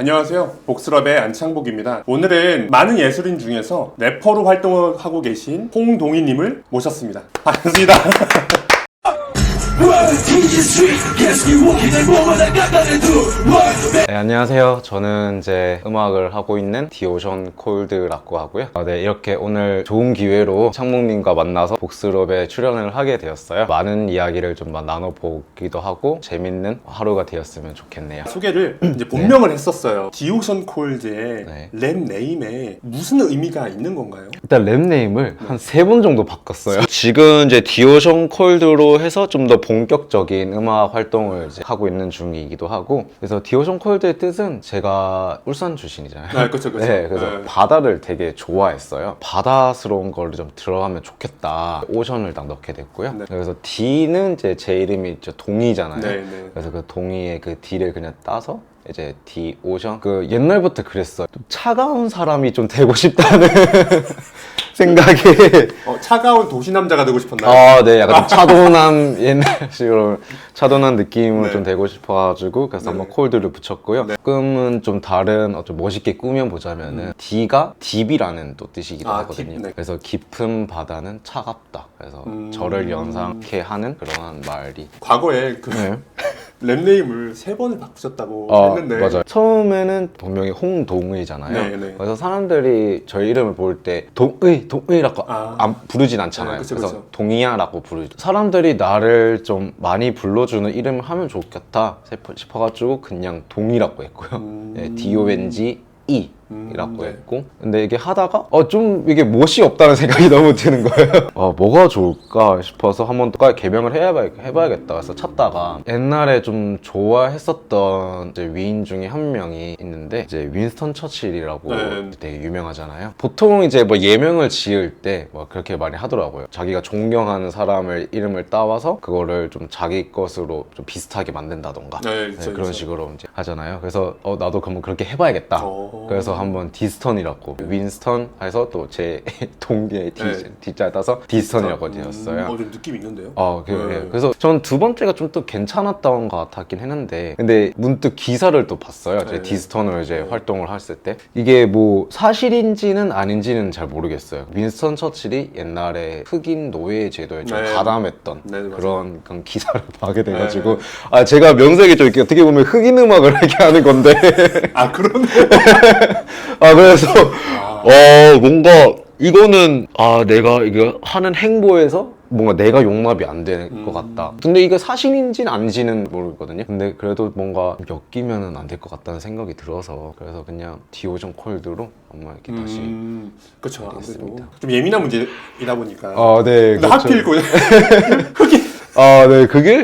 안녕하세요. 복스럽의 안창복입니다. 오늘은 많은 예술인 중에서 래퍼로 활동을 하고 계신 홍동희님을 모셨습니다. 반갑습니다. 네, 안녕하세요. 저는 이제 음악을 하고 있는 디오션 콜드라고 하고요. 네, 이렇게 오늘 좋은 기회로 창목님과 만나서 복스럽에 출연을 하게 되었어요. 많은 이야기를 좀 나눠보기도 하고 재밌는 하루가 되었으면 좋겠네요. 소개를 이제 본명을 했었어요. 디오션 콜드의 네. 랩 네임에 무슨 의미가 있는 건가요? 일단 랩 네임을 한 3번 정도 바꿨어요. 지금 이제 디오션 콜드로 해서 좀 더 본격적인 음악 활동을 이제 하고 있는 중이기도 하고, 그래서 디오션 콜드의 뜻은 제가 울산 출신이잖아요. 아, 그쵸. 네, 그래서 네. 바다를 되게 좋아했어요. 바다스러운 거를 좀 들어가면 좋겠다. 오션을 딱 넣게 됐고요. 네. 그래서 D는 이제 제 이름이 동희잖아요. 네. 그래서 그 동희의 그 D를 그냥 따서 이제 디오션. 그 옛날부터 그랬어요. 좀 차가운 사람이 좀 되고 싶다는 생각에. 차가운 도시남자가 되고 싶었나요? 아, 네, 약간 좀 차도남 옛날식으로 차도남 느낌으로 네. 좀 되고 싶어가지고 그래서 네. 한번 콜드를 붙였고요. 네. 조금은 좀 다른 좀 멋있게 꾸며보자면은 D가 딥이라는 또 뜻이기도 하거든요. 딥, 네. 그래서 깊은 바다는 차갑다. 그래서 저를 연상케 하는 그런 말이. 과거에 그 네. 랩 네임을 3번을 바꾸셨다고 했는데 맞아요. 처음에는 본명이 홍동의잖아요. 네, 네. 그래서 사람들이 저희 이름을 볼 때 동의라고 안 부르진 않잖아요. 네, 그쵸, 그래서 그쵸. 동의야라고 부르죠. 사람들이 나를 좀 많이 불러주는 이름을 하면 좋겠다 싶어가지고 그냥 동의라고 했고요. 네, DONG 이라고 네. 했고, 근데 이게 하다가 좀 이게 멋이 없다는 생각이 너무 드는 거예요. 뭐가 좋을까 싶어서 한번 또 개명을 해봐야겠다 해서 찾다가 옛날에 좀 좋아했었던 이제 위인 중에 한 명이 있는데 이제 윈스턴 처칠이라고 네. 되게 유명하잖아요. 보통 이제 뭐 예명을 지을 때 뭐 그렇게 많이 하더라고요. 자기가 존경하는 사람을 이름을 따와서 그거를 좀 자기 것으로 좀 비슷하게 만든다던가 네, 그쵸, 그런 그쵸. 식으로 이제 하잖아요. 그래서 나도 그러면 그렇게 해봐야겠다. 그래서 한번 디스턴이라고 윈스턴 해서 또 제 동기의 네. D자 따서 디스턴이라고 되었어요. 좀 느낌 있는데요? 네. 그래서 전 두 번째가 좀 또 괜찮았던 것 같긴 했는데, 근데 문득 기사를 또 봤어요. 제 네. 디스턴으로 이제 활동을 했을 때 이게 뭐 사실인지는 아닌지는 잘 모르겠어요. 윈스턴 처칠이 옛날에 흑인 노예 제도에 좀 네. 가담했던 네, 맞아요. 그런 기사를 보게 돼가지고 제가 명색이 좀 이렇게 어떻게 보면 흑인 음악을 이렇게 하는 건데 그러네. 그래서 뭔가 이거는 내가 이거 하는 행보에서 뭔가 내가 용납이 안 될 것 같다. 근데 이게 사실인지는 아닌지는 모르겠거든요. 근데 그래도 뭔가 엮이면은 안 될 것 같다는 생각이 들어서 그래서 그냥 디오션 콜드로 한번 이렇게 다시. 그렇죠. 아무래도 알겠습니다. 좀 예민한 문제이다 보니까. 네. 근데 그렇죠. 하필 흑인. 네. 그게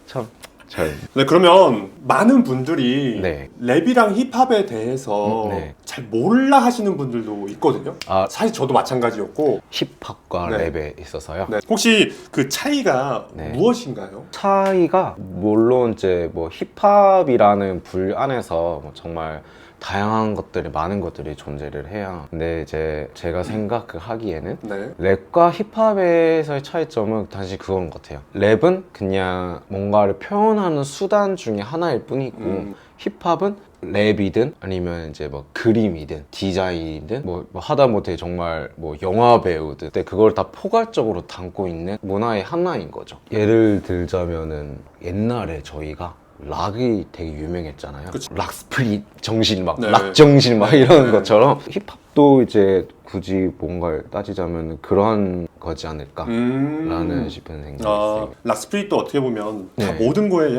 참 잘. 네, 그러면 많은 분들이 네. 랩이랑 힙합에 대해서 네. 잘 몰라 하시는 분들도 있거든요. 아. 사실 저도 마찬가지였고. 힙합과 네. 랩에 있어서요. 네. 혹시 그 차이가 네. 무엇인가요? 차이가 물론 이제 뭐 힙합이라는 불 안에서 뭐 정말 다양한 것들이 많은 것들이 존재를 해요. 근데 이제 제가 생각하기에는 네. 랩과 힙합에서의 차이점은 단지 그건 것 같아요. 랩은 그냥 뭔가를 표현하는 수단 중에 하나일 뿐이고 힙합은 랩이든 아니면 이제 뭐 그림이든 디자인이든 뭐 하다못해 정말 뭐 영화 배우든 근데 그걸 다 포괄적으로 담고 있는 문화의 하나인 거죠. 예를 들자면은 옛날에 저희가 락이 되게 유명했잖아요. 그쵸. 락스프릿 정신 막 네. 락 정신 막 이런 네. 것처럼 힙합도 이제 굳이 뭔가를 따지자면 그러한 거지 않을까 라는 싶은 생각이 있어요. 락스프릿도 어떻게 보면 다 네. 모든 거에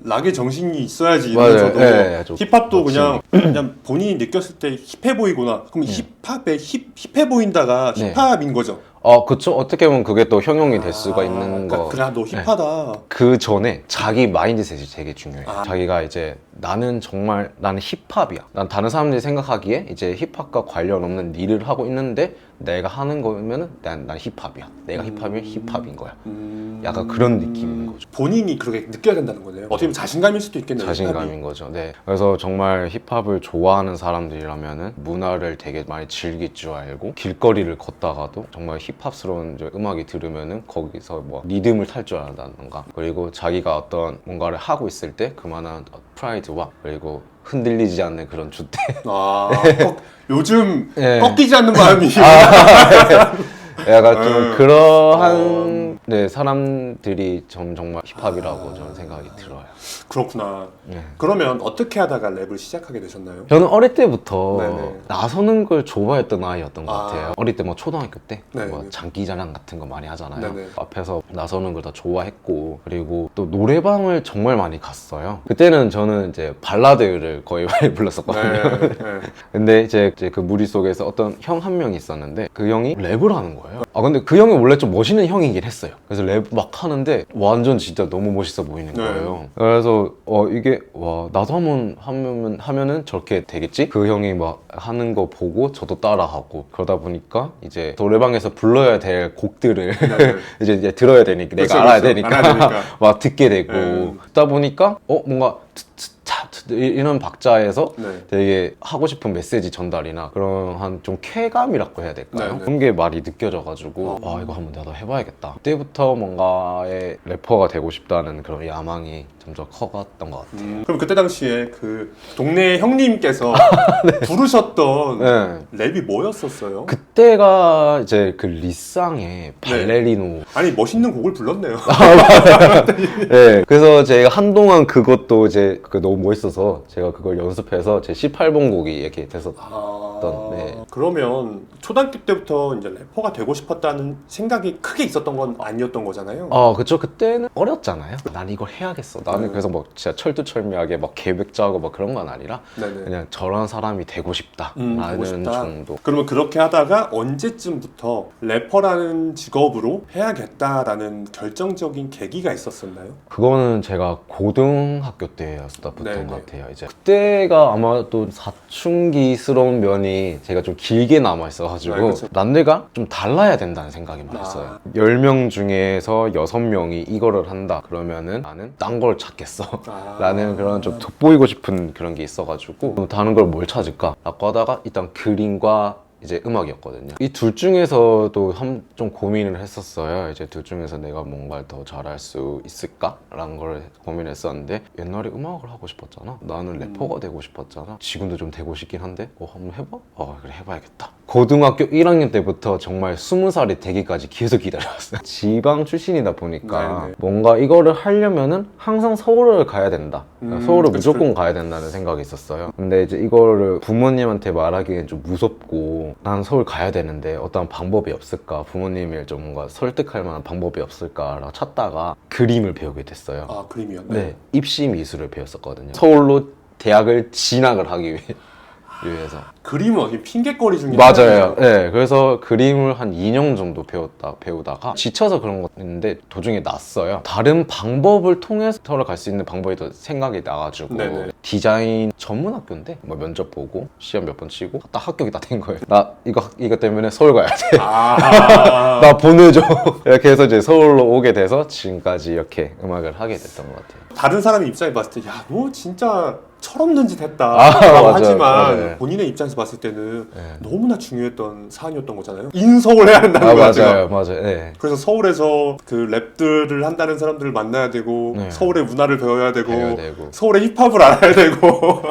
락의 정신이 있어야지 맞아요. 이러면서도 네, 좀 힙합도 멋진 그냥 본인이 느꼈을 때 힙해 보이구나. 그럼 힙합에 힙해 보인다가 네. 힙합인 거죠. 그쵸. 어떻게 보면 그게 또 형용이 될 수가 있는 거. 그래, 너 힙하다. 그 전에 자기 마인드셋이 되게 중요해요. 자기가 이제 나는 힙합이야. 난 다른 사람들이 생각하기에 이제 힙합과 관련 없는 일을 하고 있는데 내가 하는 거면은 난 힙합이야. 내가 힙합이면 힙합인 거야. 약간 그런 느낌인 거죠. 본인이 그렇게 느껴야 된다는 거네요. 어떻게 보면 자신감일 수도 있겠네요. 자신감인 거죠. 네. 그래서 정말 힙합을 좋아하는 사람들이라면은 문화를 되게 많이 즐길 줄 알고 길거리를 걷다가도 정말 힙합스러운 이제 음악이 들으면은 거기서 뭐 리듬을 탈 줄 안다던가, 그리고 자기가 어떤 뭔가를 하고 있을 때 그만한 프라이드와 그리고 흔들리지 않는 그런 주대. 아, 요즘 네. 꺾이지 않는 마음이. 약간 좀 그러한 네, 사람들이 정말 힙합이라고 저는 생각이 들어요. 그렇구나. 네. 그러면 어떻게 하다가 랩을 시작하게 되셨나요? 저는 어릴 때부터 네네. 나서는 걸 좋아했던 아이였던 것 아. 같아요. 어릴 때 뭐 초등학교 때 네네. 뭐 장기자랑 같은 거 많이 하잖아요. 네네. 앞에서 나서는 걸 다 좋아했고, 그리고 또 노래방을 정말 많이 갔어요. 그때는 저는 이제 발라드를 거의 많이 불렀었거든요. 네. 근데 이제 그 무리 속에서 어떤 형 한 명이 있었는데 그 형이 랩을 하는 거예요. 아 근데 그 형이 원래 좀 멋있는 형이긴 했어요. 그래서 랩 막 하는데 완전 진짜 너무 멋있어 보이는 네. 거예요. 그래서 이게 와 나도 한번 하면은 저렇게 되겠지? 그 형이 막 하는 거 보고 저도 따라하고, 그러다 보니까 이제 노래방에서 불러야 될 곡들을 네. 이제 들어야 되니까 그렇죠, 내가 알아야 그렇죠. 되니까, 알아야 되니까. 막 듣게 되고 네. 그러다 보니까 뭔가 이런 박자에서 네. 되게 하고 싶은 메시지 전달이나 그런 한 좀 쾌감이라고 해야 될까요? 네, 네. 그런 게 많이 느껴져가지고 이거 한번 나도 해봐야겠다. 그때부터 뭔가의 래퍼가 되고 싶다는 그런 야망이 점점 커갔던 것 같아요. 그럼 그때 당시에 그 동네 형님께서 부르셨던 네. 랩이 뭐였었어요? 그때가 이제 그 리쌍의 발레리노. 아니 멋있는 곡을 불렀네요. 네, 그래서 제가 한동안 그것도 이제 너무 멋있어서 제가 그걸 연습해서 제 18번 곡이 이렇게 됐었던. 네. 그러면 초등학교 때부터 이제 래퍼가 되고 싶었다는 생각이 크게 있었던 건 아니었던 거잖아요. 그쵸. 그때는 어렸잖아요. 난 이걸 해야겠어. 나는 그래서 막 진짜 철두철미하게 막 계획 짜고 막 그런 건 아니라 네네. 그냥 저런 사람이 되고 싶다 되고 라는 싶다. 정도. 그러면 그렇게 하다가 언제쯤부터 래퍼라는 직업으로 해야겠다라는 결정적인 계기가 있었었나요? 그거는 제가 고등학교 때였었던 네네. 것 같아요. 이제 그때가 아마 또 사춘기스러운 면이 제가 좀 길게 남아 있어가지고 네, 그쵸. 남들과 좀 달라야 된다는 생각이 많았어요. 10명 중에서 6명이 이거를 한다 그러면은 나는 딴 걸 찾겠어 라는 그런 좀 돋보이고 싶은 그런 게 있어가지고 다른 걸 뭘 찾을까 라고 하다가 일단 그림과 이제 음악이었거든요. 이 둘 중에서도 좀 고민을 했었어요. 이제 둘 중에서 내가 뭔가를 더 잘할 수 있을까라는 걸 고민했었는데, 옛날에 음악을 하고 싶었잖아. 나는 래퍼가 되고 싶었잖아. 지금도 좀 되고 싶긴 한데 한번 해봐? 그래 해봐야겠다. 고등학교 1학년 때부터 정말 20살이 되기까지 계속 기다렸어요. 지방 출신이다 보니까 네네. 뭔가 이거를 하려면은 항상 서울을 가야 된다. 서울을 그쵸. 무조건 가야 된다는 생각이 있었어요. 근데 이제 이거를 부모님한테 말하기엔 좀 무섭고, 난 서울 가야 되는데 어떤 방법이 없을까, 부모님을 좀 뭔가 설득할 만한 방법이 없을까라고 찾다가 그림을 배우게 됐어요. 아, 그림이요? 네, 입시 미술을 배웠었거든요. 서울로 대학을 진학을 하기 위해서. 그림은 어떻게 핑계거리 중에 맞아요. 네, 그래서 그림을 한 2년 정도 배우다가 지쳐서 그런 거 있는데 도중에 났어요. 다른 방법을 통해서 서울 갈 수 있는 방법이 더 생각이 나가지고 네네. 디자인 전문 학교인데 뭐 면접 보고 시험 몇 번 치고 딱 합격이 다 된 거예요. 나 이거 때문에 서울 가야 돼. 나 보내줘. 이렇게 해서 이제 서울로 오게 돼서 지금까지 이렇게 음악을 하게 됐던 것 같아요. 다른 사람의 입장에 봤을 때, 야, 너 진짜 철없는 짓 했다 맞아요. 라고 하지만 네. 본인의 입장에서 봤을 때는 네. 너무나 중요했던 사안이었던 거잖아요. 인서울 해야 한다는 거야, 지금. 맞아요. 네. 그래서 서울에서 그 랩들을 한다는 사람들을 만나야 되고 네. 서울의 문화를 배워야 되고 배워야 되고. 서울의 힙합을 알아야 되고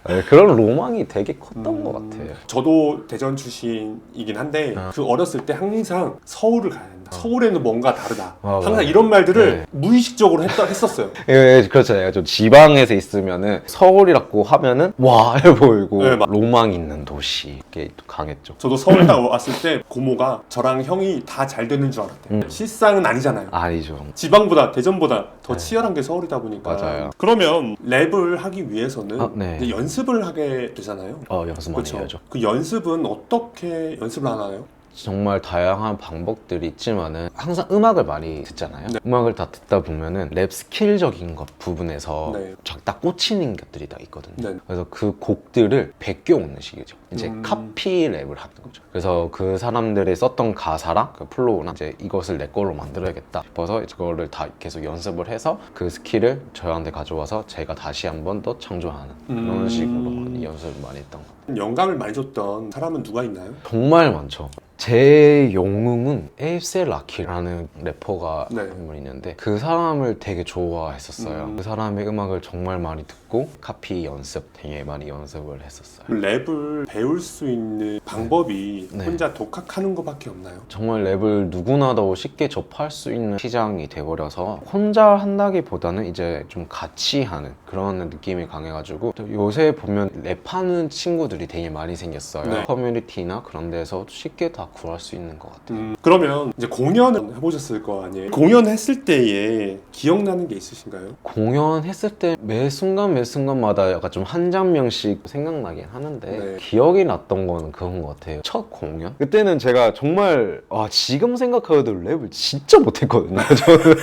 네, 그런 로망이 되게 컸던 것 같아요. 저도 대전 출신이긴 한데 그 어렸을 때 항상 서울을 가야 된다. 서울에는 뭔가 다르다. 항상 맞아요. 이런 말들을 네. 무의식적으로 했었어요. 예, 그렇잖아요. 좀 지방에서 있으면은 서울이라고 하면은 와 해 보이고 네, 로망 있는 도시 이게 또 강했죠. 저도 서울 딱 왔을 때 고모가 저랑 형이 다 잘 되는 줄 알았대요. 실상은 아니잖아요. 아니죠. 지방보다 대전보다 더 치열한 게 서울이다 보니까. 맞아요. 그러면 랩을 하기 위해서는 네. 이제 연습을 하게 되잖아요. 연습 많이 그렇죠. 해야죠. 그 연습은 어떻게 연습을 하나요? 정말 다양한 방법들이 있지만은 항상 음악을 많이 듣잖아요. 네. 음악을 다 듣다 보면은 랩 스킬적인 것 부분에서 네. 딱 꽂히는 것들이 다 있거든요. 네. 그래서 그 곡들을 베껴오는 식이죠. 이제 음. 카피 랩을 하는 거죠. 그래서 그 사람들이 썼던 가사랑 그 플로우나 이제 이것을 내 걸로 만들어야겠다 싶어서 이거를 다 계속 연습을 해서 그 스킬을 저한테 가져와서 제가 다시 한 번 더 창조하는 그런 식으로 많이 연습을 많이 했던 것 같아요. 영감을 많이 줬던 사람은 누가 있나요? 정말 많죠. 제 영웅은 에이셉 라키라는 래퍼가 네. 한 분 있는데 그 사람을 되게 좋아했었어요. 그 사람의 음악을 정말 많이 듣고 카피 연습 되게 많이 연습을 했었어요. 랩을 배울 수 있는 방법이 네. 혼자 독학하는 것밖에 없나요? 정말 랩을 누구나도 쉽게 접할 수 있는 시장이 돼버려서 혼자 한다기보다는 이제 좀 같이 하는 그런 느낌이 강해가지고 또 요새 보면 랩하는 친구들이 되게 많이 생겼어요. 네. 커뮤니티나 그런 데서 쉽게 다 구할 수 있는 것 같아요. 그러면 이제 공연을 해보셨을 거 아니에요? 공연했을 때에 기억나는 게 있으신가요? 공연했을 때 매 순간마다 약간 좀 한 장면씩 생각나긴 하는데 네. 기억이 났던 거는 그건 것 같아요. 첫 공연? 그때는 제가 정말 지금 생각해도 랩을 진짜 못했거든요. 저는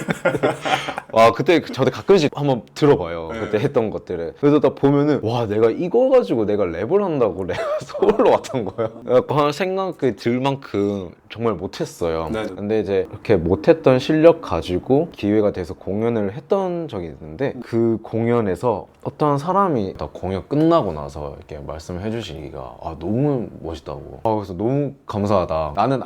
그때 저도 가끔씩 한번 들어봐요. 네. 그때 했던 것들을. 그래서 딱 보면은 내가 이걸 가지고 내가 랩을 한다고 내가 서울로 왔던 거야. 약간 생각이 들 만큼 정말 못했어요. 네. 근데 이제 이렇게 못했던 실력 가지고 기회가 돼서 공연을 했던 적이 있는데 그 공연에서 어떤 사람이 다 공연 끝나고 나서 이렇게 말씀해 주시기가 너무 멋있다고. 그래서 너무 감사하다. 나는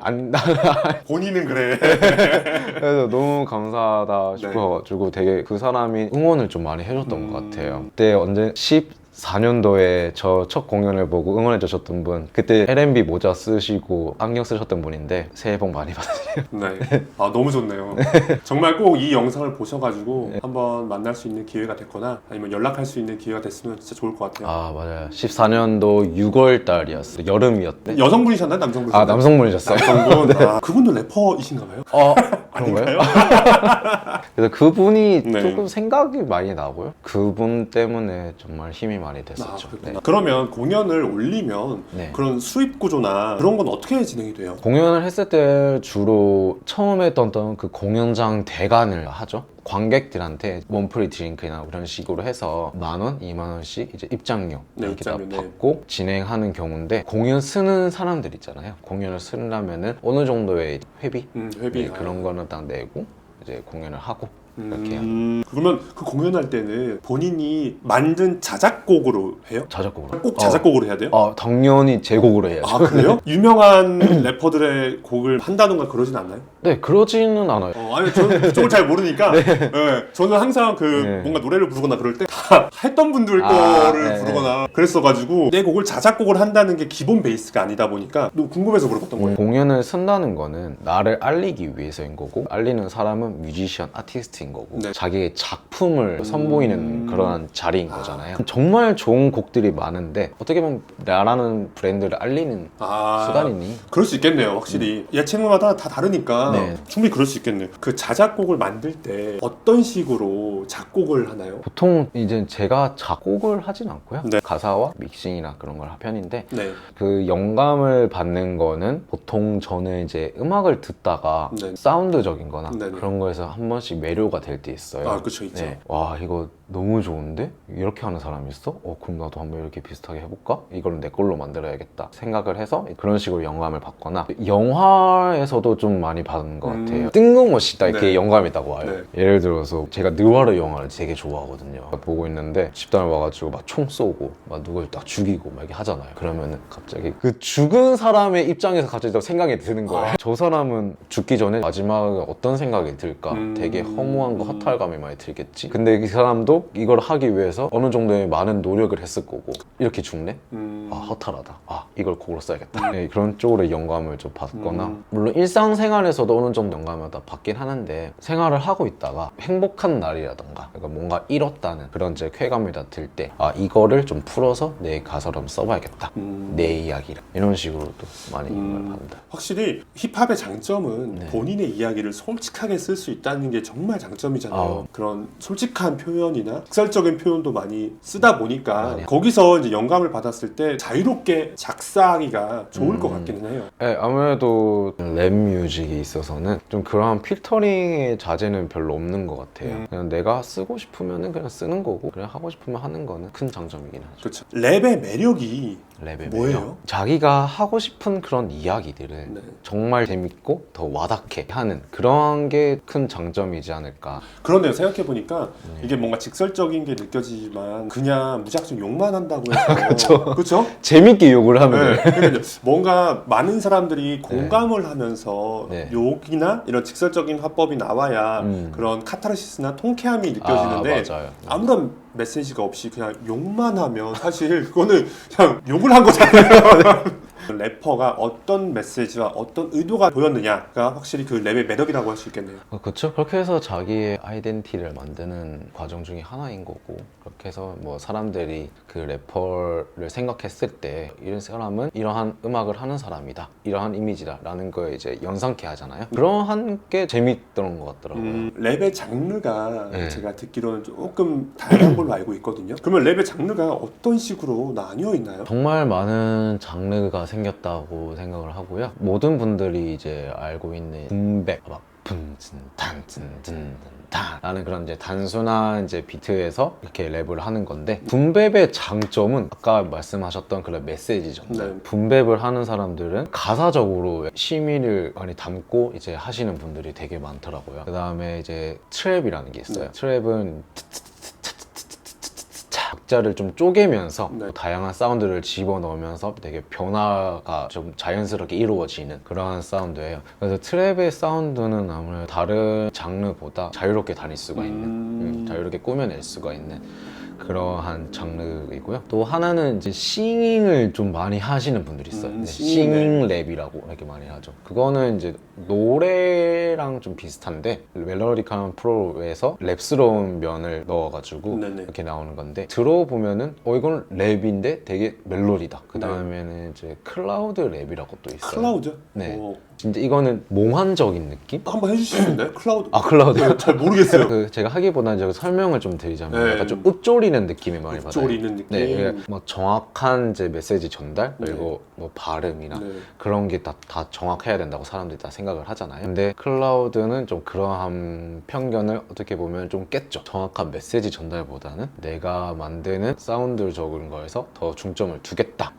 본인은 그래. 그래서 너무 감사하다 싶어가지고 되게 그 사람이 응원을 좀 많이 해줬던 것 같아요. 그때 언제 14년도에 저 첫 공연을 보고 응원해 주셨던 분, 그때 LMB 모자 쓰시고 안경 쓰셨던 분인데 새해 복 많이 받으세요. 네. 너무 좋네요. 정말 꼭 이 영상을 보셔가지고 한번 만날 수 있는 기회가 됐거나 아니면 연락할 수 있는 기회가 됐으면 진짜 좋을 것 같아요. 맞아요. 14년도 6월 달이었어요. 여름이었대. 여성분이셨나요? 남성분이셨나요? 남성분이셨어요. 남성분. 그분도 래퍼이신가 봐요? 그런가요? 그래서 그분이 네. 조금 생각이 많이 나고요. 그분 때문에 정말 힘이 많이 됐었죠. 그렇구나. 그러면 공연을 올리면 네. 그런 수입 구조나 그런 건 어떻게 진행이 돼요? 공연을 했을 때 주로 처음에 했던 그 공연장 대관을 하죠. 관객들한테 원프리 드링크나 그런 식으로 해서 10,000원, 20,000원씩 이제 입장료 네, 이렇게 다 입장료, 네. 받고 진행하는 경우인데, 공연 쓰는 사람들 있잖아요. 공연을 쓰려면은 어느 정도의 회비? 회비. 네, 그런 거는 딱 내고 이제 공연을 하고 이렇게 해요. 그러면 그 공연할 때는 본인이 만든 자작곡으로 해요? 자작곡으로. 꼭 자작곡으로 해야 돼요? 당연히 제 곡으로 해야죠. 그래요? 유명한 래퍼들의 곡을 한다던가 그러진 않나요? 네, 그러지는 않아요. 아니, 저는 그쪽을 잘 모르니까. 네, 저는 항상 네. 뭔가 노래를 부르거나 그럴 때 다 했던 분들 거를 네, 부르거나 그랬어가지고 내 곡을 자작곡을 한다는 게 기본 베이스가 아니다 보니까 너무 궁금해서 물어봤던 거예요. 공연을 쓴다는 거는 나를 알리기 위해서인 거고, 알리는 사람은 뮤지션, 아티스트인 거고, 네. 자기의 작품을 선보이는 그런 자리인 거잖아요. 정말 좋은 곡들이 많은데 어떻게 보면 나라는 브랜드를 알리는 수단이니. 그럴 수 있겠네요, 확실히. 예체능마다 다 다르니까 네. 충분히 그럴 수 있겠네요. 그 자작곡을 만들 때 어떤 식으로 작곡을 하나요? 보통 이제 제가 작곡을 하진 않고요. 네. 가사와 믹싱이나 그런 걸 편인데, 네. 그 영감을 받는 거는 보통 저는 이제 음악을 듣다가 네. 사운드적인 거나 네네. 그런 거에서 한 번씩 매료가 될 때 있어요. 그쵸, 있죠. 네. 와, 이거 너무 좋은데? 이렇게 하는 사람이 있어? 그럼 나도 한번 이렇게 비슷하게 해볼까? 이걸 내 걸로 만들어야겠다 생각을 해서 그런 식으로 영감을 받거나, 영화에서도 좀 많이 받은 것 같아요. 뜬금없이 딱 이렇게 네. 영감이 딱 와요. 네. 예를 들어서 제가 느와르 영화를 되게 좋아하거든요. 보고 있는데 집단을 와가지고 막 총 쏘고 막 누굴 딱 죽이고 막 이렇게 하잖아요. 그러면은 갑자기 그 죽은 사람의 입장에서 갑자기 또 생각이 드는 거예요. 저 사람은 죽기 전에 마지막에 어떤 생각이 들까? 되게 허무한 거, 허탈감이 많이 들겠지. 근데 그 사람도 이걸 하기 위해서 어느 정도의 많은 노력을 했을 거고, 이렇게 죽네? 허탈하다. 이걸 곡으로 써야겠다. 네, 그런 쪽으로 영감을 좀 받거나, 물론 일상생활에서도 어느 정도 영감을 다 받긴 하는데, 생활을 하고 있다가 행복한 날이라던가 그러니까 뭔가 이뤘다는 그런 이제 쾌감이 다 들 때 이거를 좀 풀어서 내 가사로 한번 써봐야겠다. 내 이야기를. 이런 식으로도 많이 영감을 받는다. 확실히 힙합의 장점은 네. 본인의 이야기를 솔직하게 쓸 수 있다는 게 정말 장점이잖아요. 그런 솔직한 표현이나 직설적인 표현도 많이 쓰다 보니까 거기서 이제 영감을 받았을 때 자유롭게 작사하기가 좋을 것 같기는 해요. 네, 아무래도 랩 뮤직에 있어서는 좀 그러한 필터링의 자제는 별로 없는 것 같아요. 그냥 내가 쓰고 싶으면 그냥 쓰는 거고, 그냥 하고 싶으면 하는 거는 큰 장점이긴 하죠. 그렇죠. 랩의 매력이 랩의 뭐예요? 매력. 자기가 하고 싶은 그런 이야기들을 네. 정말 재밌고 더 와닿게 하는 그런 게 큰 장점이지 않을까. 그런데요, 생각해보니까 이게 뭔가 직설적인 게 느껴지지만 그냥 무작정 욕만 한다고 해서 그렇죠? 재밌게 욕을 하면 네. 그러니까 이제 뭔가 많은 사람들이 공감을 하면서 네. 욕이나 이런 직설적인 화법이 나와야 그런 카타르시스나 통쾌함이 느껴지는데 맞아요. 아무런 메시지가 없이 그냥 욕만 하면 사실 그거는 그냥 욕을 한 거잖아요. 래퍼가 어떤 메시지와 어떤 의도가 보였느냐가 확실히 그 랩의 매력이라고 할 수 있겠네요. 그렇죠. 그렇게 해서 자기의 아이덴티티를 만드는 과정 중에 하나인 거고, 그렇게 해서 뭐 사람들이 그 래퍼를 생각했을 때 이런 사람은 이러한 음악을 하는 사람이다, 이러한 이미지다 라는 걸 이제 연상케 하잖아요. 그러한 게 재밌던 것 같더라고요. 랩의 장르가 네. 제가 듣기로는 조금 다양한 걸로 알고 있거든요. 그러면 랩의 장르가 어떤 식으로 나뉘어 있나요? 정말 많은 장르가 생겼다고 생각을 하고요. 모든 분들이 이제 알고 있는 붐백, 막 붕진 탄진진 라는 그런 이제 단순한 이제 비트에서 이렇게 랩을 하는 건데, 붐백의 장점은 아까 말씀하셨던 그런 메시지죠. 네. 붐백을 하는 사람들은 가사적으로 심의를 많이 담고 이제 하시는 분들이 되게 많더라고요. 그 다음에 이제 트랩이라는 게 있어요. 네. 트랩은 박자를 좀 쪼개면서 네. 다양한 사운드를 집어넣으면서 되게 변화가 좀 자연스럽게 이루어지는 그러한 사운드예요. 그래서 트랩의 사운드는 아무래도 다른 장르보다 자유롭게 다닐 수가 있는, 자유롭게 꾸며낼 수가 있는 그러한 장르이고요. 또 하나는 이제 싱잉을 좀 많이 하시는 분들이 있어요. 네, 싱잉 랩이라고 이렇게 많이 하죠. 그거는 이제 노래랑 좀 비슷한데 멜로디컬한 프로에서 랩스러운 면을 넣어가지고 네네. 이렇게 나오는 건데, 들어보면은 이건 랩인데 되게 멜로디다. 그 다음에는 이제 클라우드 랩이라고 또 있어요. 클라우드? 네. 오. 진짜 이거는 몽환적인 느낌? 한번 해주실 수 있나요? 클라우드? 아, 클라우드. 잘 모르겠어요. 그 제가 하기보다는 제가 설명을 좀 드리자면 네. 약간 좀 읊조리는 느낌이 많이 받아요. 읊조리는 느낌. 네, 뭐 정확한 이제 메시지 전달, 그리고 뭐 발음이나 네. 그런 게 다 정확해야 된다고 사람들이 다 생각을 하잖아요. 근데 클라우드는 좀 그러한 편견을 어떻게 보면 좀 깼죠. 정확한 메시지 전달보다는 내가 만드는 사운드적인 거에서 더 중점을 두겠다.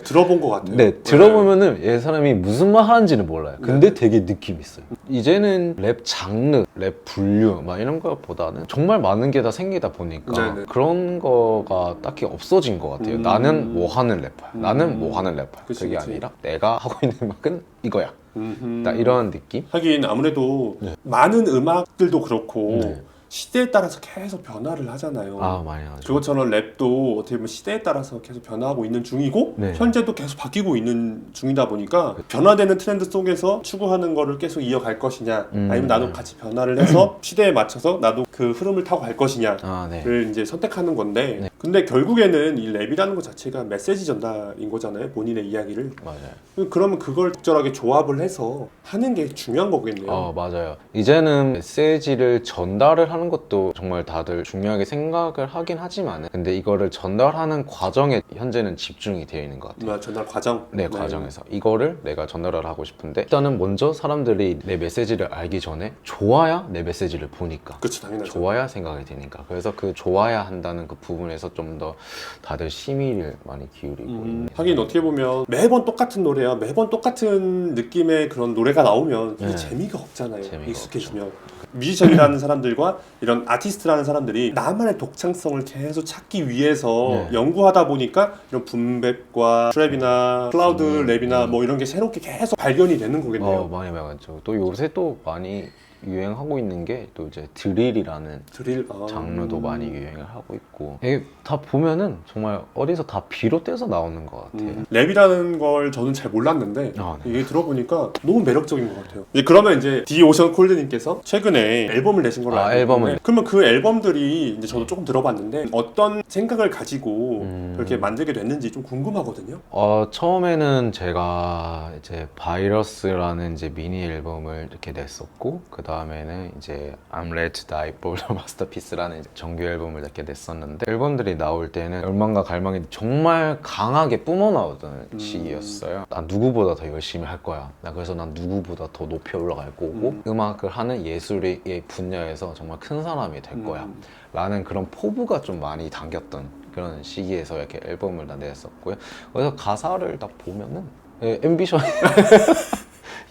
들어본 것 같아요. 네, 들어보면은 얘 사람이 무슨 말 하는지는 몰라요. 근데 되게 느낌 있어요. 이제는 랩 장르, 랩 분류 막 이런 것보다는 정말 많은 게 다 생기다 보니까 네네. 그런 거가 딱히 없어진 것 같아요. 나는 뭐 하는 래퍼야. 나는 뭐 하는 래퍼야. 그치, 그게 그치. 아니라 내가 하고 있는 음악은 이거야. 음흠. 딱 이런 느낌? 하긴 아무래도 많은 음악들도 그렇고 네. 시대에 따라서 계속 변화를 하잖아요. 아, 많이 하죠. 그것처럼 랩도 어떻게 보면 시대에 따라서 계속 변화하고 있는 중이고 네. 현재도 계속 바뀌고 있는 중이다 보니까 변화되는 트렌드 속에서 추구하는 거를 계속 이어갈 것이냐 아니면 나도 같이 변화를 해서 시대에 맞춰서 나도 그 흐름을 타고 갈 것이냐를 아, 네. 이제 선택하는 건데 네. 근데 결국에는 이 랩이라는 것 자체가 메시지 전달인 거잖아요. 본인의 이야기를. 맞아요. 그러면 그걸 적절하게 조합을 해서 하는 게 중요한 거겠네요. 맞아요. 이제는 메시지를 전달을 하는 것도 정말 다들 중요하게 생각을 하긴 하지만, 근데 이거를 전달하는 과정에 현재는 집중이 되어 있는 것 같아요. 전달 과정. 네, 과정에서 이거를 내가 전달을 하고 싶은데, 일단은 먼저 사람들이 내 메시지를 알기 전에 좋아야 내 메시지를 보니까, 그렇죠, 당연하죠. 좋아야 생각이 되니까, 그래서 그 좋아야 한다는 그 부분에서 좀 더 다들 심의를 많이 기울이고 있는. 하긴 어떻게 보면 매번 똑같은 노래야 매번 똑같은 느낌의 그런 노래가 나오면 그게 네. 재미가 없잖아요. 재미가 익숙해지면 뮤지션이라는 사람들과 이런 아티스트라는 사람들이 나만의 독창성을 계속 찾기 위해서 네. 연구하다 보니까 이런 붐백과 트랩이나 클라우드 랩이나 뭐 이런 게 새롭게 계속 발견이 되는 거겠네요. 많이 많죠. 또 요새 또 많이 유행하고 있는 게 또 이제 드릴이라는 드릴 장르도 많이 유행을 하고 있고, 이게 다 보면은 정말 어디서 다 비롯돼서 나오는 것 같아요. 랩이라는 걸 저는 잘 몰랐는데 네. 이게 들어보니까 너무 매력적인 것 같아요. 그러면 이제 디 오션 콜드님께서 최근에 앨범을 내신 걸로 알고 앨범을. 있는데 그러면 그 앨범들이 이제 저도 조금 들어봤는데 어떤 생각을 가지고 그렇게 만들게 됐는지 좀 궁금하거든요. 처음에는 제가 이제 바이러스라는 이제 미니 앨범을 이렇게 냈었고, 그 다음에는 이제 I'm Ready to Die for the Masterpiece라는 이제 정규 앨범을 이렇게 냈었는데, 앨범들이 나올 때는 열망과 갈망이 정말 강하게 뿜어나오던 시기였어요. 난 누구보다 더 열심히 할 거야. 그래서 난 누구보다 더 높이 올라갈 거고, 음악을 하는 예술의 분야에서 정말 큰 사람이 될 거야. 라는 그런 포부가 좀 많이 담겼던 그런 시기에서 이렇게 앨범을 다 냈었고요. 그래서 가사를 딱 보면은 앰비션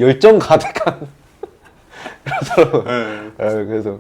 열정 가득한 그렇더라고요. 네. 그래서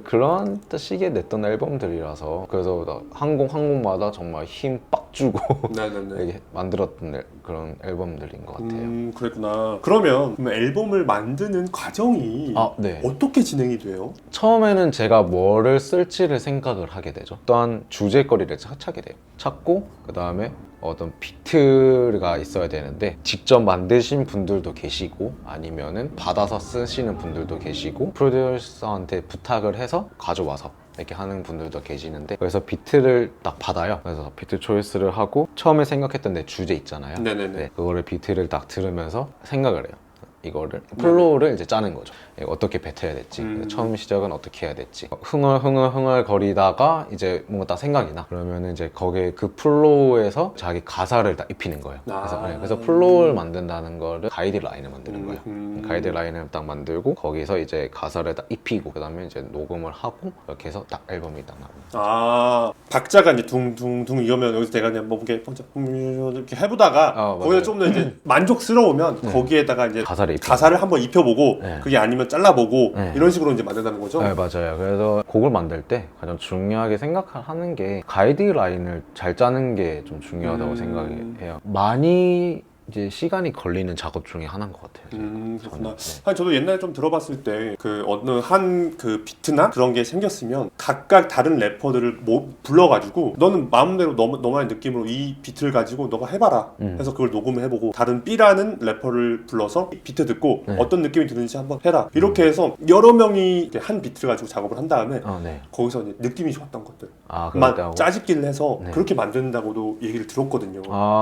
그런 시기에 냈던 앨범들이라서 그래서 항공마다 정말 힘 빡 주고 네네네. 이렇게 만들었던 그런 앨범들인 것 같아요. 그랬구나. 그럼 앨범을 만드는 과정이 네. 어떻게 진행이 돼요? 처음에는 제가 뭐를 쓸지를 생각을 하게 되죠. 또한 주제거리를 찾게 돼요. 찾고 그 다음에 어떤 비트가 있어야 되는데 직접 만드신 분들도 계시고 아니면은 받아서 쓰시는 분들도 계시고 프로듀서한테 부탁을 해서 가져와서 이렇게 하는 분들도 계시는데 그래서 비트를 딱 받아요. 그래서 비트 초이스를 하고 처음에 생각했던 내 주제 있잖아요. 네네네. 네, 그거를 비트를 딱 들으면서 생각을 해요. 이거를 플로우를 이제 짜는 거죠. 어떻게 뱉어야 될지 처음 시작은 어떻게 해야 될지 흥얼 거리다가 이제 뭔가 딱 생각이 나 그러면은 이제 거기에 그 플로우에서 자기 가사를 딱 입히는 거예요. 그래서 플로우를 만든다는 거를 가이드라인을 만드는 거예요. 가이드라인을 딱 만들고 거기서 이제 가사를 딱 입히고 그 다음에 이제 녹음을 하고 이렇게 해서 딱 앨범이 딱 나옵니다. 박자가 이제 둥둥둥 이러면 여기서 내가 그냥 뭐 이렇게 해보다가 거기서 좀 더 이제 만족스러우면 거기에다가 이제 가사를 한번 입혀보고 그게 아니면 잘라보고 이런 식으로 이제 만든다는 거죠? 네, 맞아요. 그래서 곡을 만들 때 가장 중요하게 생각하는 게 가이드라인을 잘 짜는 게 좀 중요하다고 생각해요. 많이 이제 시간이 걸리는 작업 중에 하나인 것 같아요. 그렇구나. 네. 아니, 저도 옛날에 좀 들어봤을 때 그 어느 한 그 비트나 그런 게 생겼으면 각각 다른 래퍼들을 불러가지고 너는 마음대로 너만의 느낌으로 이 비트를 가지고 너가 해봐라 해서 그걸 녹음을 해보고 다른 B라는 래퍼를 불러서 비트 듣고 어떤 느낌이 드는지 한번 해라 이렇게 해서 여러 명이 한 비트를 가지고 작업을 한 다음에 거기서 이제 느낌이 좋았던 것들 만 짜집기를 해서 그렇게 만든다고도 얘기를 들었거든요.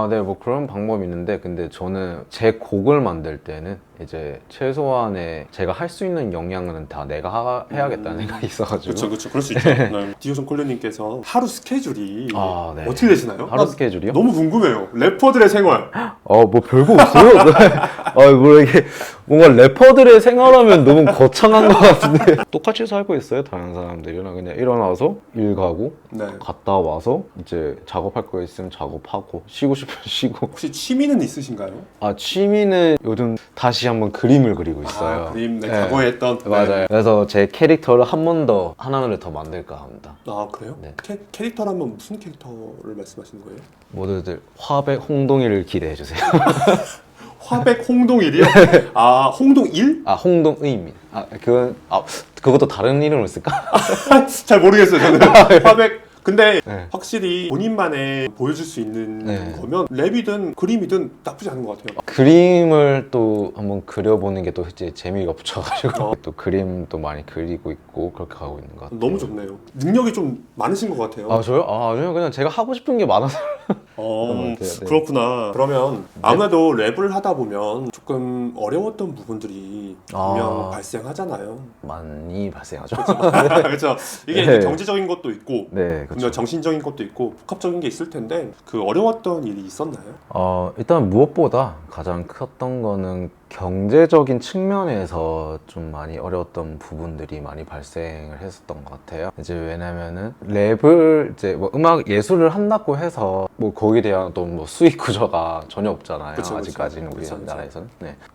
네, 뭐 그런 방법이 있는데 근데 저는 제 곡을 만들 때는 이제 최소한의 제가 할 수 있는 역량은 다 내가 해야겠다는 생각이 있어가지고 그렇죠 그럴 수 있죠. 네. 디오son 콜리님께서 하루 스케줄이 네. 어떻게 되시나요? 하루 스케줄이요? 너무 궁금해요. 래퍼들의 생활. 뭐 별거 없어요. 뭐 이게 뭔가 래퍼들의 생활하면 너무 거창한 것 같은데 똑같이 살고 있어요. 다른 사람들이랑 그냥 일어나서 일 가고 갔다 와서 이제 작업할 거 있으면 작업하고 쉬고 싶으면 쉬고. 혹시 취미는 있으신가요? 취미는 요즘 다시 한번 그림을 그리고 있어요. 그림 과거에 했던. 맞아요. 그래서 제 캐릭터를 한 번 더 하나를 더 만들까 합니다. 그래요? 네. 캐릭터라면 무슨 캐릭터를 말씀하시는 거예요? 모두들 화백 홍동일을 기대해 주세요. 화백 홍동일이요? 홍동일? 홍동의입니다. 그것도 다른 이름을 쓸까? 잘 모르겠어요, 저는. 화백. 근데 확실히 본인만의 보여줄 수 있는 거면 랩이든 그림이든 나쁘지 않은 것 같아요. 그림을 또 한번 그려보는 게 또 이제 재미가 붙여가지고 또 그림도 많이 그리고 있고 그렇게 가고 있는 것 같아요. 너무 좋네요. 능력이 좀 많으신 것 같아요. 저요? 아니요, 그냥 제가 하고 싶은 게 많아서. 그렇구나. 그러면 아무래도 랩을 하다 보면 조금 어려웠던 부분들이 분명 발생하잖아요. 많이 발생하죠. 그렇죠. 이게 이제 경제적인 것도 있고 그렇죠. 정신적인 것도 있고 복합적인 게 있을 텐데 그 어려웠던 일이 있었나요? 일단 무엇보다 가장 컸던 거는 경제적인 측면에서 좀 많이 어려웠던 부분들이 많이 발생을 했었던 것 같아요. 이제 왜냐면은 랩을 이제 뭐 음악 예술을 한다고 해서 뭐 거기에 대한 또 뭐 수익 구조가 전혀 없잖아요. 아직까지는 우리나라에서는.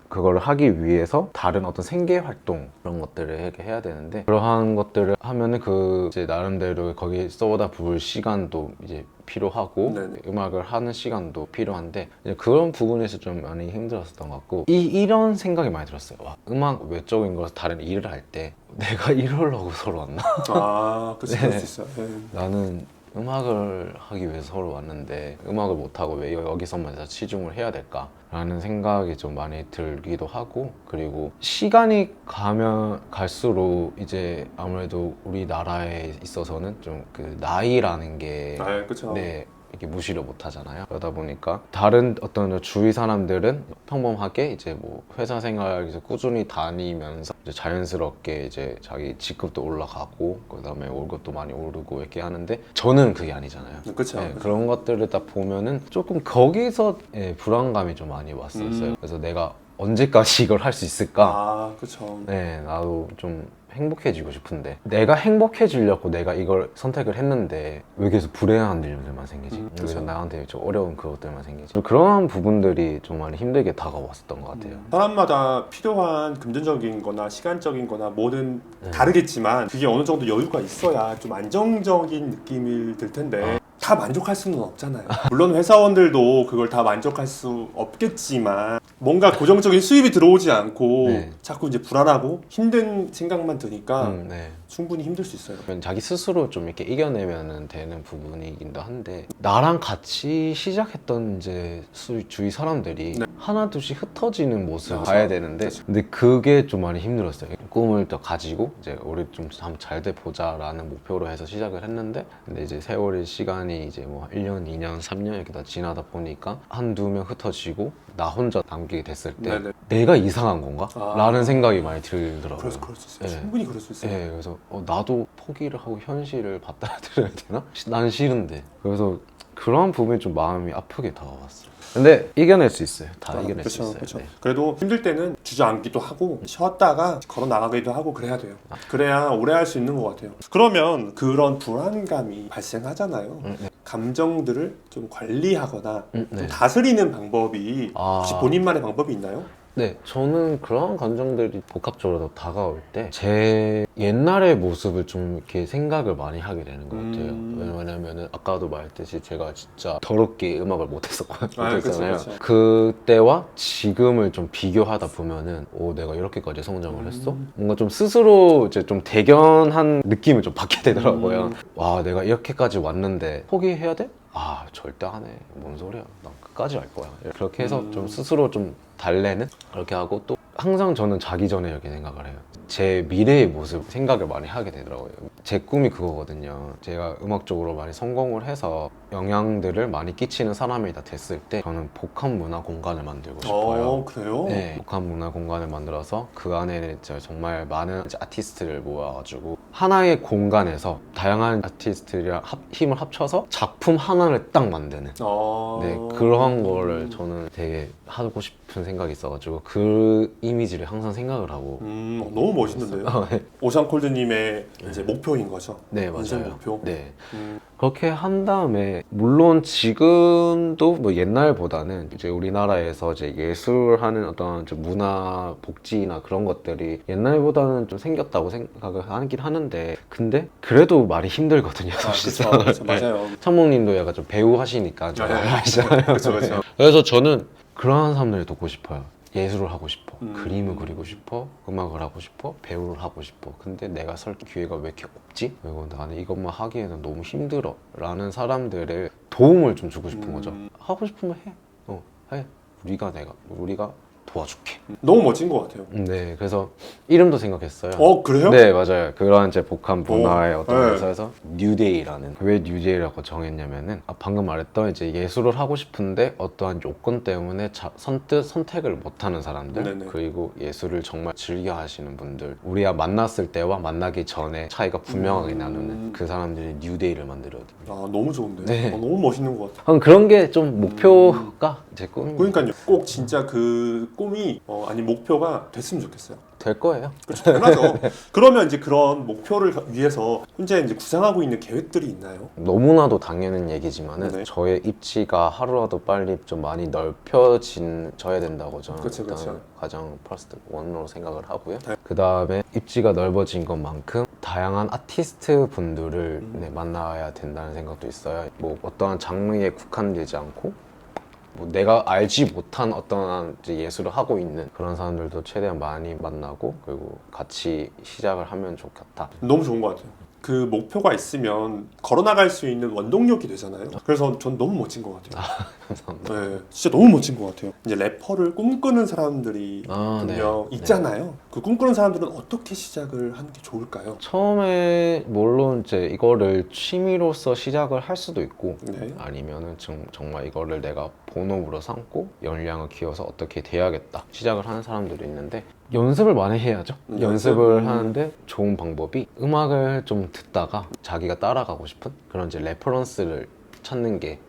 그걸 하기 위해서 다른 어떤 생계 활동 그런 것들을 이렇게 해야 되는데 그러한 것들을 하면은 이제 나름대로 거기에 쏟아 부을 시간도 이제 필요하고 음악을 하는 시간도 필요한데 이제 그런 부분에서 좀 많이 힘들었었던 것 같고 이런 생각이 많이 들었어요. 음악 외적인 거에서 다른 일을 할 때 내가 이러려고 서로 왔나? 그럴 수 있어요. 나는 음악을 하기 위해서 서로 왔는데 음악을 못하고 왜 여기서만 치중을 해야 될까? 라는 생각이 좀 많이 들기도 하고 그리고 시간이 가면 갈수록 이제 아무래도 우리나라에 있어서는 좀 그 나이라는 게 이렇게 무시를 못 하잖아요. 그러다 보니까 다른 어떤 주위 사람들은 평범하게 이제 뭐 회사 생활 이제 꾸준히 다니면서 이제 자연스럽게 이제 자기 직급도 올라가고 그다음에 월급도 많이 오르고 이렇게 하는데 저는 그게 아니잖아요. 그런 것들을 딱 보면은 조금 거기서 불안감이 좀 많이 왔었어요. 그래서 내가 언제까지 이걸 할 수 있을까? 아, 그쵸. 네, 나도 좀 행복해지고 싶은데 내가 행복해지려고 내가 이걸 선택을 했는데 왜 계속 불행한 일들만 생기지? 왜 그쵸. 나한테 좀 어려운 그것들만 생기지? 그런 부분들이 정말 힘들게 다가왔었던 것 같아요. 사람마다 필요한 금전적인 거나 시간적인 거나 뭐든 네. 다르겠지만 그게 어느 정도 여유가 있어야 좀 안정적인 느낌이 들 텐데 다 만족할 수는 없잖아요. 물론 회사원들도 그걸 다 만족할 수 없겠지만 뭔가 고정적인 수입이 들어오지 않고 네. 자꾸 이제 불안하고 힘든 생각만 드니까 네. 충분히 힘들 수 있어요. 자기 스스로 좀 이렇게 이겨내면 되는 부분이긴도 한데 나랑 같이 시작했던 이제 주위 사람들이 네. 하나둘씩 흩어지는 모습을 맞아. 봐야 되는데 그렇죠. 근데 그게 좀 많이 힘들었어요. 꿈을 더 가지고 이제 우리 좀 한번 잘 돼 보자라는 목표로 해서 시작을 했는데 근데 이제 세월의 시간이 이제 뭐 1년, 2년, 3년 이렇게 다 지나다 보니까 한두 명 흩어지고 나 혼자 남게 됐을 때 네네. 내가 이상한 건가? 아. 라는 생각이 많이 들더라고요. 그럴 수 있어요. 네. 충분히 그럴 수 있어요. 네, 그래서 나도 포기를 하고 현실을 받아들여야 되나? 난 싫은데. 그래서 그런 부분이 좀 마음이 아프게 다가왔어요. 근데 이겨낼 수 있어요. 다 이겨낼 수 있어요. 그렇죠. 네. 그래도 힘들 때는 주저앉기도 하고 쉬었다가 걸어 나가기도 하고 그래야 돼요. 그래야 오래 할 수 있는 것 같아요. 그러면 그런 불안감이 발생하잖아요. 네. 감정들을 좀 관리하거나 네. 좀 다스리는 방법이 아. 혹시 본인만의 방법이 있나요? 네, 저는 그런 감정들이 복합적으로 다가올 때 제 옛날의 모습을 좀 이렇게 생각을 많이 하게 되는 것 같아요. 왜냐면은 아까도 말했듯이 제가 진짜 더럽게 음악을 못했잖아요. 그쵸. 그때와 지금을 좀 비교하다 보면은 내가 이렇게까지 성장을 했어? 뭔가 좀 스스로 이제 좀 대견한 느낌을 좀 받게 되더라고요. 와, 내가 이렇게까지 왔는데 포기해야 돼? 아, 절대 안 해. 뭔 소리야. 난 끝까지 할 거야. 그렇게 해서 좀 스스로 좀 달래는 그렇게 하고 또 항상 저는 자기 전에 이렇게 생각을 해요. 제 미래의 모습 생각을 많이 하게 되더라고요. 제 꿈이 그거거든요. 제가 음악적으로 많이 성공을 해서 영향들을 많이 끼치는 사람이 다 됐을 때 저는 복합 문화 공간을 만들고 싶어요. 그래요? 네, 복합 문화 공간을 만들어서 그 안에 정말 많은 아티스트를 모아가지고 하나의 공간에서 다양한 아티스트랑 힘을 합쳐서 작품 하나를 딱 만드는 네, 그런 거를 저는 되게 하고 싶은 생각이 있어가지고 그 이미지를 항상 생각을 하고 너무 멋있는데요? 네. 오션콜드님의 이제 목표인 거죠? 네, 인생 맞아요. 목표? 네. 그렇게 한 다음에 물론 지금도 뭐 옛날보다는 이제 우리나라에서 이제 예술하는 어떤 이제 문화 복지나 그런 것들이 옛날보다는 좀 생겼다고 생각을 하긴 하는데 근데 그래도 많이 힘들거든요, 사실상. 그렇죠. 맞아요. 창목님도 약간 좀 배우 하시니까 좀 아시잖아요. 그렇죠. 그래서 저는 그런 사람들을 돕고 싶어요. 예술을 하고 싶어, 그림을 그리고 싶어, 음악을 하고 싶어, 배우를 하고 싶어. 근데 내가 설 기회가 왜 이렇게 없지? 그리고 나는 이것만 하기에는 너무 힘들어 라는 사람들의 도움을 좀 주고 싶은 거죠. 하고 싶으면 해. 해. 우리가 도와줄게. 너무 멋진 것 같아요. 네, 그래서 이름도 생각했어요. 그래요? 네, 맞아요. 그런 이제 복합 문화의 어떤 네. 회사에서 뉴데이라는 왜 뉴데이라고 정했냐면은 방금 말했던 이제 예술을 하고 싶은데 어떠한 요건 때문에 선택을 못하는 사람들 네네. 그리고 예술을 정말 즐겨 하시는 분들 우리가 만났을 때와 만나기 전에 차이가 분명하게 나누는 그 사람들이 뉴데이를 만들어야 돼요. 너무 좋은데. 네. 너무 멋있는 것 같아요. 그런 게 좀 목표가 제 꿈입니다. 그러니까요. 꼭 진짜 그 꿈이 아니 목표가 됐으면 좋겠어요. 될 거예요. 그렇죠. 당연하죠. 그러면 이제 그런 목표를 위해서 현재 이제 구상하고 있는 계획들이 있나요? 너무나도 당연한 얘기지만은 네. 저의 입지가 하루라도 빨리 좀 많이 넓혀져야 된다고 저는 그쵸, 일단 그쵸. 가장 퍼스트 원으로 생각을 하고요. 네. 그 다음에 입지가 넓어진 것만큼 다양한 아티스트 분들을 만나야 된다는 생각도 있어요. 뭐 어떠한 장르에 국한되지 않고 뭐 내가 알지 못한 어떤 이제 예술을 하고 있는 그런 사람들도 최대한 많이 만나고 그리고 같이 시작을 하면 좋겠다. 너무 좋은 것 같아요. 그 목표가 있으면 걸어나갈 수 있는 원동력이 되잖아요. 그래서 전 너무 멋진 것 같아요. 감사합니다. 네, 진짜 너무 멋진 것 같아요. 이제 래퍼를 꿈꾸는 사람들이 분명 네. 있잖아요. 그 꿈꾸는 사람들은 어떻게 시작을 하는 게 좋을까요? 처음에 물론 이제 이거를 취미로서 시작을 할 수도 있고 네. 아니면은 정말 이거를 내가 본업으로 삼고 역량을 키워서 어떻게 돼야겠다 시작을 하는 사람들도 있는데 연습을 많이 해야죠. 연습을 하는데 좋은 방법이 음악을 좀 듣다가 자기가 따라가고 싶은 그런 이제 레퍼런스를 찾는 게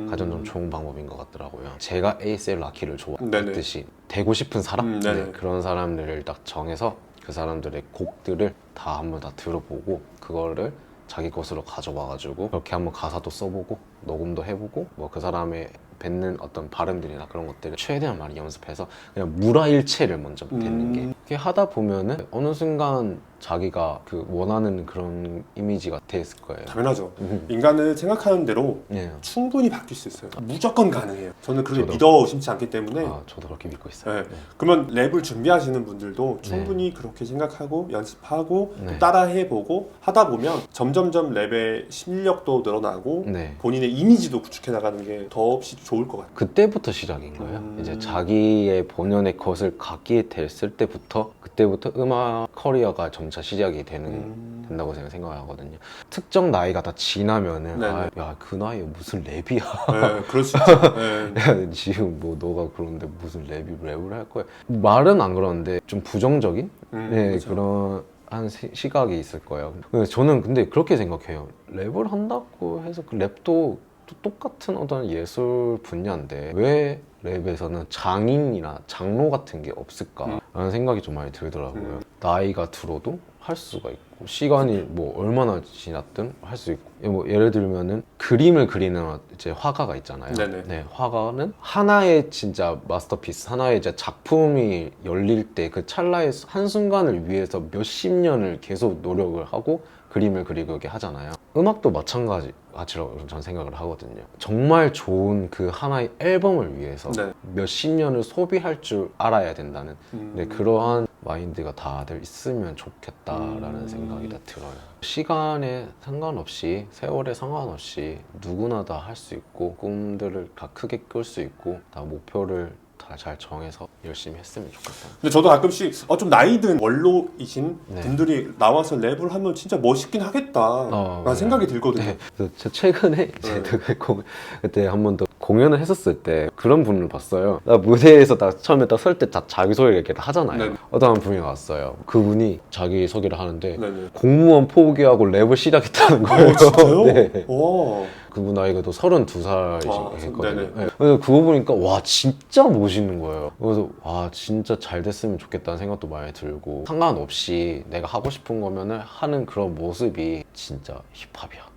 가장 좀 좋은 방법인 것 같더라고요. 제가 에이셀 라키를 네네. 좋아했듯이 되고 싶은 사람? 네네. 네, 그런 사람들을 딱 정해서 그 사람들의 곡들을 다 한번 다 들어보고 그거를 자기 것으로 가져와가지고 그렇게 한번 가사도 써보고 녹음도 해보고 뭐 그 사람의 뱉는 어떤 발음들이나 그런 것들을 최대한 많이 연습해서 그냥 무라일체를 먼저 뱉는 게 그렇게 하다 보면은 어느 순간 자기가 그 원하는 그런 이미지가 됐을 거예요. 당연하죠. 인간은 생각하는 대로 네. 충분히 바뀔 수 있어요. 무조건 가능해요. 저는 그렇게 저도. 믿어 의심치 않기 때문에. 아, 저도 그렇게 믿고 있어요. 네. 네. 그러면 랩을 준비하시는 분들도 충분히 그렇게 생각하고 연습하고 또 네. 따라해보고 하다 보면 점점점 랩의 실력도 늘어나고 네. 본인의 이미지도 구축해 나가는 게 더없이 좋을 것 같아요. 그때부터 시작인 거예요. 이제 자기의 본연의 것을 갖게 됐을 때부터 그때부터 음악 커리어가 점차 시작이 된다고 제가 생각하거든요. 특정 나이가 다 지나면은 네네. 아, 야, 그 나이에 무슨 랩이야. 네, 그럴 수 있죠. 네. 야, 지금 뭐 너가 그런데 무슨 랩을 할 거야. 말은 안 그러는데 좀 부정적인 네, 그렇죠. 그런 한 시각이 있을 거예요. 그래서 저는 근데 그렇게 생각해요. 랩을 한다고 해서 그 랩도 또 똑같은 어떤 예술 분야인데 왜 랩에서는 장인이나 장로 같은 게 없을까라는 생각이 좀 많이 들더라고요. 나이가 들어도 할 수가 있고 시간이 뭐 얼마나 지났든 할 수 있고 뭐 예를 들면은 그림을 그리는 이제 화가가 있잖아요. 네네. 네, 화가는 하나의 진짜 마스터피스, 하나의 이제 작품이 열릴 때 그 찰나의 한순간을 위해서 몇십 년을 계속 노력을 하고 그림을 그리고 이렇게 하잖아요. 음악도 마찬가지라고 저는 생각을 하거든요. 정말 좋은 그 하나의 앨범을 위해서 네. 몇십 년을 소비할 줄 알아야 된다는 네, 그러한 마인드가 다들 있으면 좋겠다라는 생각이 다 들어요. 시간에 상관없이 세월에 상관없이 누구나 다 할 수 있고 꿈들을 다 크게 꿀 수 있고 다 목표를 다 잘 정해서 열심히 했으면 좋겠다. 근데 저도 가끔씩 좀 나이 든 원로이신 네. 분들이 나와서 랩을 하면 진짜 멋있긴 하겠다라는 네. 생각이 들거든요. 네. 그래서 저 최근에 이제 그때 한 번 더 공연을 했었을 때 그런 분을 봤어요. 나 무대에서 처음에 딱 설 때 자기소개를 이렇게 하잖아요. 네. 어떤 분이 왔어요. 그분이 자기 소개를 하는데 네네. 공무원 포기하고 랩을 시작했다는 거예요. 진짜요? 네. 와. 그분 나이가 또 32살이거든요. 네네. 네. 그래서 그거 보니까 와 진짜 멋있는 거예요. 그래서 와 진짜 잘 됐으면 좋겠다는 생각도 많이 들고 상관없이 내가 하고 싶은 거면은 하는 그런 모습이 진짜 힙합이야.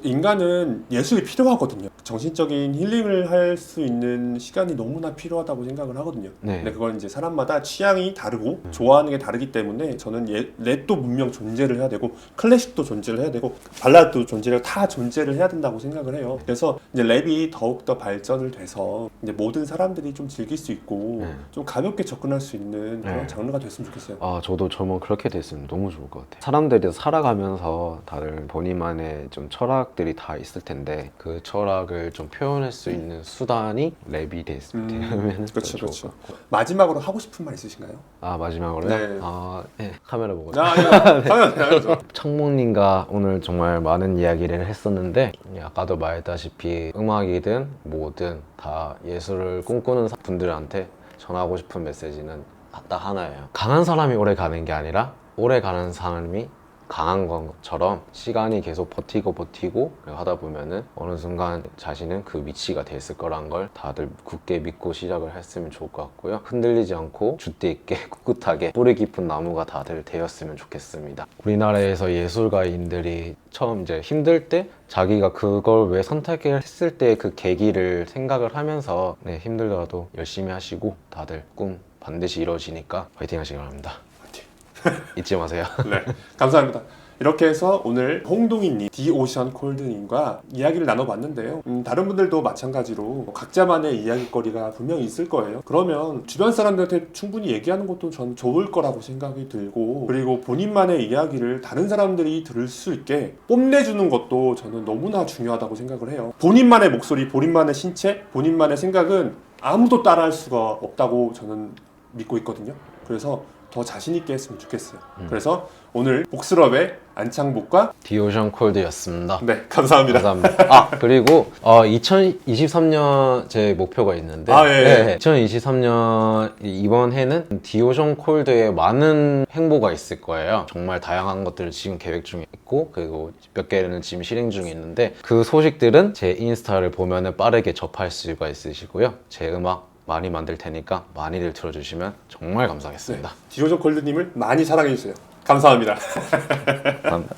인간은 예술이 필요하거든요. 정신적인 힐링을 할 수 있는 시간이 너무나 필요하다고 생각을 하거든요. 네. 근데 그건 이제 사람마다 취향이 다르고 좋아하는 게 다르기 때문에 저는 랩도 분명 존재를 해야 되고 클래식도 존재를 해야 되고 발라드도 존재를 다 존재를 해야 된다고 생각을 해요. 그래서 이제 랩이 더욱더 발전을 돼서 이제 모든 사람들이 좀 즐길 수 있고 좀 가볍게 접근할 수 있는 그런 장르가 됐으면 좋겠어요. 아 저도 정말 그렇게 됐으면 너무 좋을 것 같아요. 사람들이 살아가면서 다들 본인만의 좀 철학들이 다 있을 텐데 그 철학을 좀 표현할 수 있는 수단이 랩이 되면 그렇죠, 좋을 그렇죠. 것 같고. 마지막으로 하고 싶은 말 있으신가요? 아 마지막으로요? 네. 네. 카메라 보고 당연하죠. 창목님과 오늘 정말 많은 이야기를 했었는데 아까도 말했다시피 음악이든 뭐든 다 예술을 꿈꾸는 분들한테 전하고 싶은 메시지는 딱 하나예요. 강한 사람이 오래 가는 게 아니라 오래 가는 사람이 강한 것처럼 시간이 계속 버티고 하다 보면은 어느 순간 자신은 그 위치가 됐을 거란 걸 다들 굳게 믿고 시작을 했으면 좋을 것 같고요. 흔들리지 않고 줏대 있게 꿋꿋하게 뿌리 깊은 나무가 다들 되었으면 좋겠습니다. 우리나라에서 예술가인들이 처음 이제 힘들 때 자기가 그걸 왜 선택했을 때 그 계기를 생각을 하면서 힘들더라도 열심히 하시고 다들 꿈 반드시 이루어지니까 화이팅 하시기 바랍니다. 잊지 마세요. 네, 감사합니다. 이렇게 해서 오늘 홍동희님, 디오션 콜드님과 이야기를 나눠봤는데요. 다른 분들도 마찬가지로 각자만의 이야기거리가 분명히 있을 거예요. 그러면 주변 사람들한테 충분히 얘기하는 것도 전 좋을 거라고 생각이 들고 그리고 본인만의 이야기를 다른 사람들이 들을 수 있게 뽐내주는 것도 저는 너무나 중요하다고 생각을 해요. 본인만의 목소리, 본인만의 신체, 본인만의 생각은 아무도 따라할 수가 없다고 저는 믿고 있거든요. 그래서 더 자신 있게 했으면 좋겠어요. 그래서 오늘 복스럽의 안창복과 디오션 콜드였습니다. 네, 감사합니다. 감사합니다. 아, 그리고 2023년 제 목표가 있는데 아, 예. 네, 2023년 이번 해는 디오션 콜드에 많은 행보가 있을 거예요. 정말 다양한 것들을 지금 계획 중에 있고 그리고 몇 개는 지금 실행 중에 있는데 그 소식들은 제 인스타를 보면은 빠르게 접할 수가 있으시고요. 제 음악 많이 만들 테니까 많이들 들어주시면 정말 감사하겠습니다. 디오전 콜드님을 많이 사랑해주세요. 감사합니다. 감사합니다.